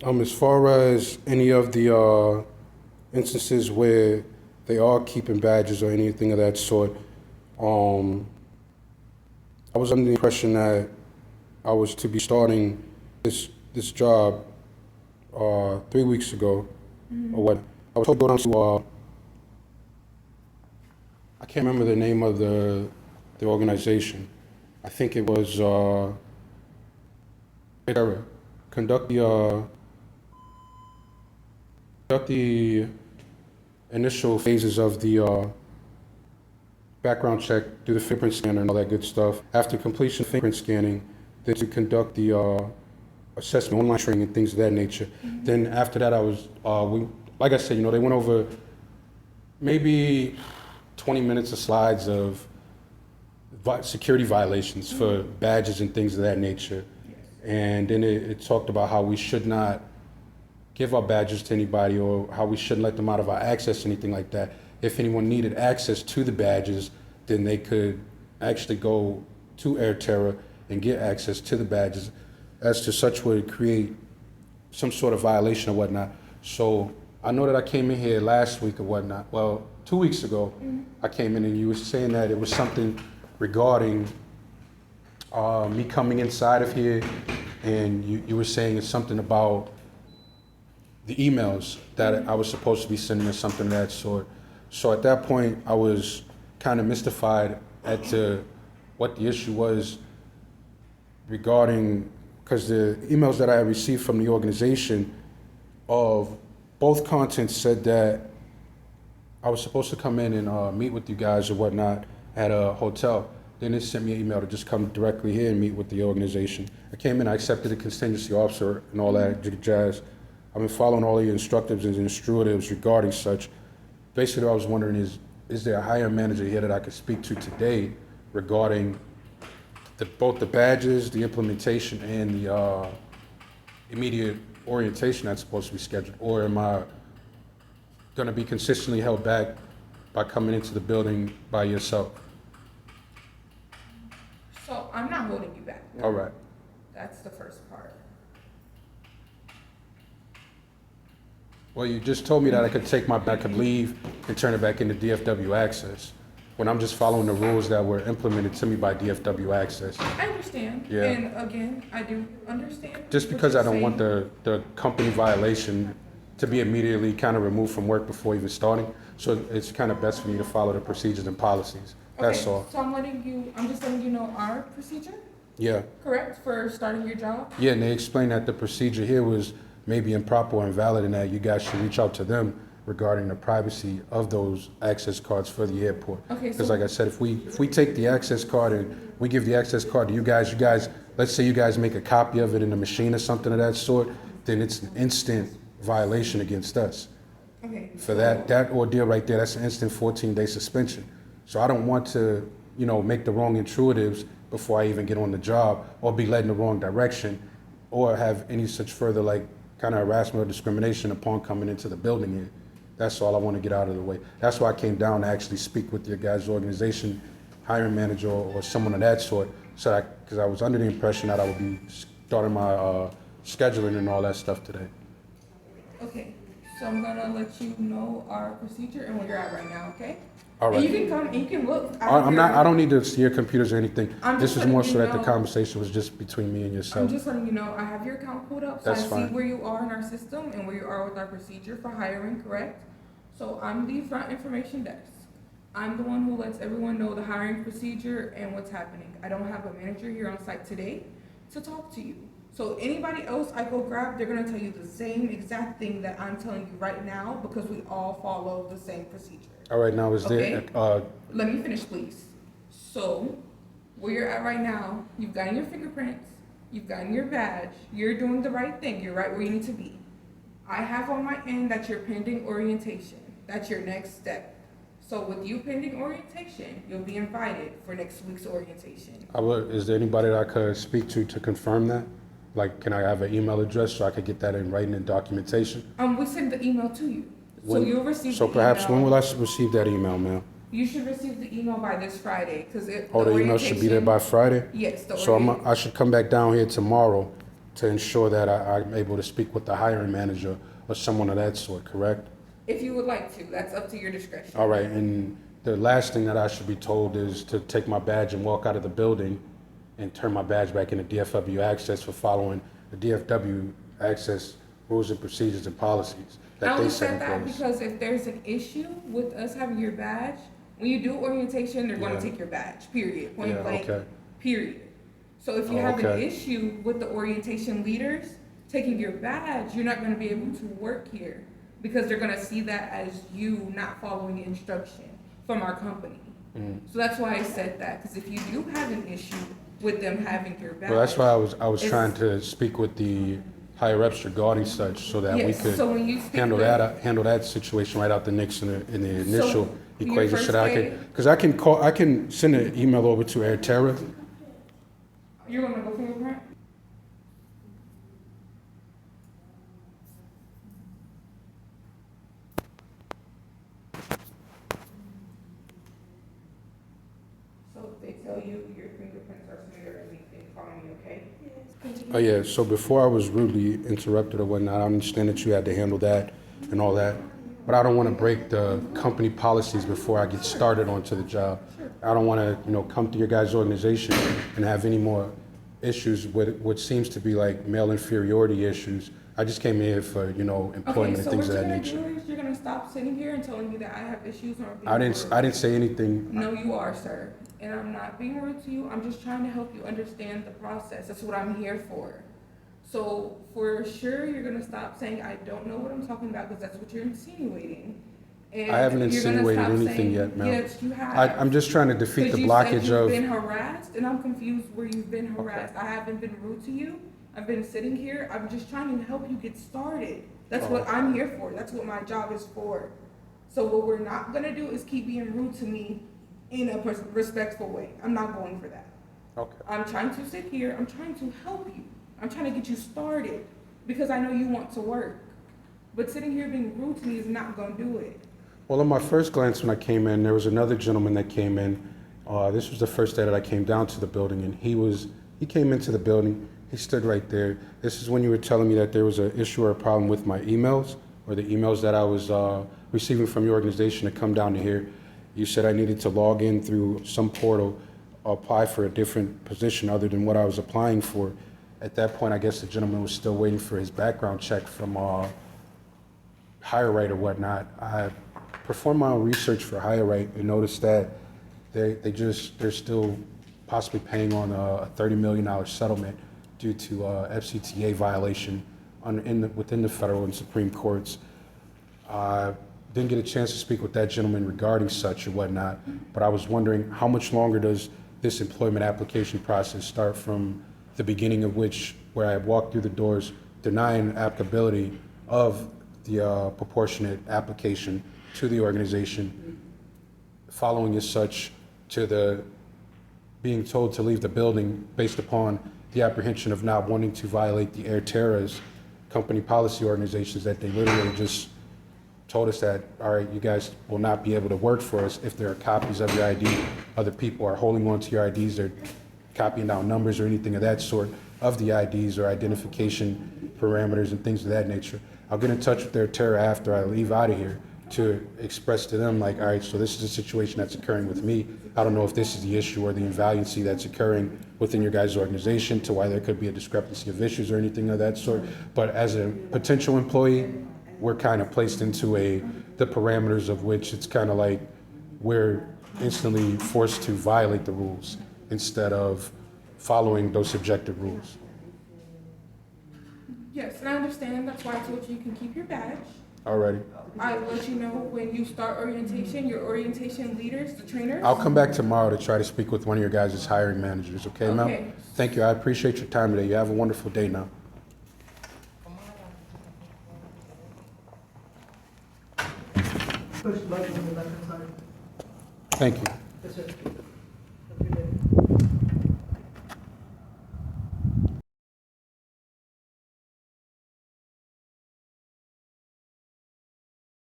As far as any of the instances where they are keeping badges or anything of that sort, um, I was under the impression that I was to be starting this job 3 weeks ago, or what? I was told to go down to I can't remember the name of the organization. I think it was conduct the initial phases of the background check, do the fingerprint scanner and all that good stuff. After completion of fingerprint scanning, then to conduct the assessment, online training, and things of that nature. Mm-hmm. Then after that, I was, like I said, they went over maybe 20 minutes of slides of security violations for badges and things of that nature. Yes. And then it talked about how we should not give our badges to anybody, or how we shouldn't let them out of our access, anything like that. If anyone needed access to the badges, then they could actually go to Air Terra and get access to the badges. As to such would create some sort of violation or whatnot. So I know that I came in here last week or whatnot. Well, 2 weeks ago, I came in and you were saying that it was something regarding me coming inside of here, and you were saying it's something about the emails that I was supposed to be sending or something of that sort. So at that point, I was kind of mystified as to what the issue was regarding, because the emails that I had received from the organization of both contents said that I was supposed to come in and meet with you guys or whatnot at a hotel. Then they sent me an email to just come directly here and meet with the organization. I came in, I accepted the contingency officer and all that jazz. I've been following all the instructives and instructives regarding such. Basically, what I was wondering is there a hiring manager here that I could speak to today regarding both the badges, the implementation, and the immediate orientation that's supposed to be scheduled? Or am I going to be consistently held back by coming into the building by yourself? So I'm not holding you back. All right. That's the first part. Well, you just told me that I could take my back and leave and turn it back into DFW access, when I'm just following the rules that were implemented to me by DFW access. I understand. Yeah. And again, I do understand. Just because I don't want the company violation to be immediately kind of removed from work before even starting. So it's kind of best for me to follow the procedures and policies. That's all. So I'm just letting you know our procedure, Yeah. correct, for starting your job? Yeah, and they explained that the procedure here was maybe improper or invalid, and that you guys should reach out to them regarding the privacy of those access cards for the airport. Okay, Because so like I said, if we take the access card and we give the access card to you guys, let's say you guys make a copy of it in the machine or something of that sort, then it's an instant violation against us. okay. For that ordeal right there, that's an instant 14-day suspension. So I don't want to, make the wrong intuitives before I even get on the job, or be led in the wrong direction, or have any such further kind of harassment or discrimination upon coming into the building here. That's all I want to get out of the way. That's why I came down to actually speak with your guys' organization, hiring manager or someone of that sort, because I was under the impression that I would be starting my scheduling and all that stuff today. Okay, so I'm gonna let you know our procedure and where you're at right now, okay? All right. And you can come and you can look. I don't need to see your computers or anything. This is more so that the know. conversation was just between me and yourself. I'm just letting you know, I have your account pulled up, so That's I fine. see where you are in our system and where you are with our procedure for hiring, correct? So I'm the front information desk. I'm the one who lets everyone know the hiring procedure and what's happening. I don't have a manager here on site today to talk to you. So anybody else I go grab, they're gonna tell you the same exact thing that I'm telling you right now, because we all follow the same procedure. All right, now is there, Let me finish, please. So, where you're at right now, you've gotten your fingerprints, you've gotten your badge, you're doing the right thing, you're right where you need to be. I have on my end that you're pending orientation. That's your next step. So with you pending orientation, you'll be invited for next week's orientation. is there anybody that I could speak to confirm that? Can I have an email address so I could get that in writing and documentation? We send the email to you. So you'll receive So the perhaps email. when will I receive that email, ma'am? You should receive the email by this Friday, because The email should be there by Friday? Yes. So I should come back down here tomorrow to ensure that I'm able to speak with the hiring manager or someone of that sort, correct? If you would like to, that's up to your discretion. All right, and the last thing that I should be told is to take my badge and walk out of the building and turn my badge back into DFW access for following the DFW access rules and procedures and policies I that they only set said in that place. because if there's an issue with us having your badge, when you do orientation, they're gonna Yeah. take your badge, period, point Yeah, blank, okay. period. So if you Oh, have an okay. issue with the orientation leaders taking your badge, you're not gonna be able to work here because they're gonna see that as you not following instruction from our company. Mm. So that's why I said that, because if you do have an issue with them having your badge. Well, that's why I was It's- trying to speak with the higher ups regarding such so that we Yes, could so when you speak handle with- that situation right out the Knicks in the initial your equation. first So that day- because I can send an email over to AirTerra. You're gonna go fingerprint? So if they tell you your fingerprints are smeared or anything, call me, okay? Oh yeah, so before I was rudely interrupted or whatnot, I understand that you had to handle that and all that, but I don't want to break the company policies before I get started onto the job. I don't want to, come to your guys' organization and have any more issues with what seems to be like male inferiority issues. I just came here for, employment Okay, and so things what of you're that gonna nature. do is you're gonna stop sitting here and telling me that I have issues or being I rude. didn't say anything. No, you are, sir. And I'm not being rude to you. I'm just trying to help you understand the process. That's what I'm here for. So for sure, you're gonna stop saying I don't know what I'm talking about because that's what you're insinuating. And I haven't you're gonna insinuated stop anything saying, yet, ma'am. Yes, you have. I'm just trying to defeat the Because blockage you said of. you've been harassed, and I'm confused where you've been harassed. I haven't been rude to you. I've been sitting here. I'm just trying to help you get started. That's what I'm here for. That's what my job is for. So what we're not gonna do is keep being rude to me in a respectful way. I'm not going for that. Okay. I'm trying to sit here. I'm trying to help you. I'm trying to get you started because I know you want to work. But sitting here being rude to me is not gonna do it. Well, on my first glance when I came in, there was another gentleman that came in. This was the first day that I came down to the building, and he came into the building. He stood right there. This is when you were telling me that there was an issue or a problem with my emails or the emails that I was receiving from your organization to come down to here. You said I needed to log in through some portal, apply for a different position other than what I was applying for. At that point, I guess the gentleman was still waiting for his background check from HireRight or whatnot. I performed my own research for HireRight and noticed that they're still possibly paying on a $30 million settlement due to FCTA violation within the federal and Supreme Courts. Didn't get a chance to speak with that gentleman regarding such or whatnot, but I was wondering how much longer does this employment application process start from the beginning of which, where I walked through the doors denying applicability of the proportionate application to the organization, following as such to the being told to leave the building based upon the apprehension of not wanting to violate the AirTerra's company policy organizations that they literally just told us that, all right, you guys will not be able to work for us if there are copies of your ID. Other people are holding on to your IDs, they're copying down numbers or anything of that sort of the IDs or identification parameters and things of that nature. I'll get in touch with AirTerra after I leave out of here to express to them, like, all right, so this is a situation that's occurring with me. I don't know if this is the issue or the invaliancy that's occurring within your guys' organization to why there could be a discrepancy of issues or anything of that sort. But as a potential employee, we're kind of placed into the parameters of which it's kind of like we're instantly forced to violate the rules instead of following those subjective rules. Yes, and I understand. That's why I told you you can keep your badge. Alrighty. I let you know when you start orientation, your orientation leaders, the trainers. I'll come back tomorrow to try to speak with one of your guys' hiring managers, okay, ma'am? Okay. Thank you. I appreciate your time today. You have a wonderful day now. Push the button on the left-hand side. Thank you. Yes, sir.